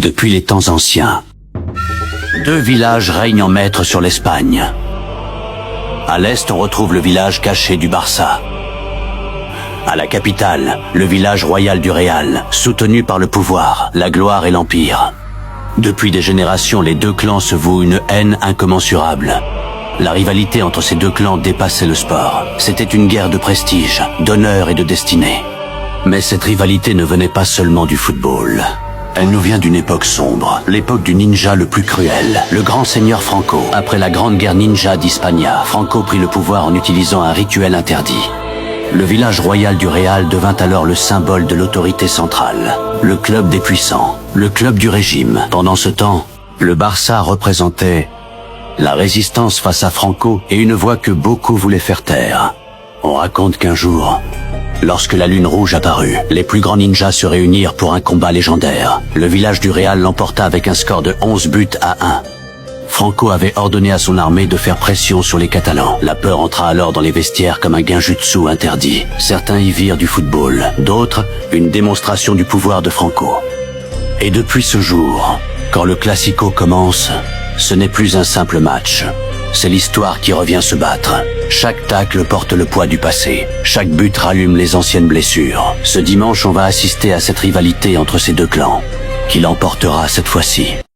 Depuis les temps anciens, deux villages règnent en maître sur l'Espagne. À l'est, on retrouve le village caché du Barça. À la capitale, le village royal du Real, soutenu par le pouvoir, la gloire et l'empire. Depuis des générations, les deux clans se vouent une haine incommensurable. La rivalité entre ces deux clans dépassait le sport. C'était une guerre de prestige, d'honneur et de destinée. Mais cette rivalité ne venait pas seulement du football. Elle nous vient d'une époque sombre, l'époque du ninja le plus cruel, le grand seigneur Franco. Après la grande guerre ninja d'Hispania, Franco prit le pouvoir en utilisant un rituel interdit. Le village royal du Real devint alors le symbole de l'autorité centrale, le club des puissants, le club du régime. Pendant ce temps, le Barça représentait la résistance face à Franco et une voix que beaucoup voulaient faire taire. On raconte qu'un jour, lorsque la lune rouge apparut, les plus grands ninjas se réunirent pour un combat légendaire. Le village du Real l'emporta avec un score de 11 buts à 1. Franco avait ordonné à son armée de faire pression sur les Catalans. La peur entra alors dans les vestiaires comme un genjutsu interdit. Certains y virent du football, d'autres une démonstration du pouvoir de Franco. Et depuis ce jour, quand le Classico commence, ce n'est plus un simple match. C'est l'histoire qui revient se battre. Chaque tacle porte le poids du passé. Chaque but rallume les anciennes blessures. Ce dimanche, on va assister à cette rivalité entre ces deux clans. Qui l'emportera cette fois-ci ?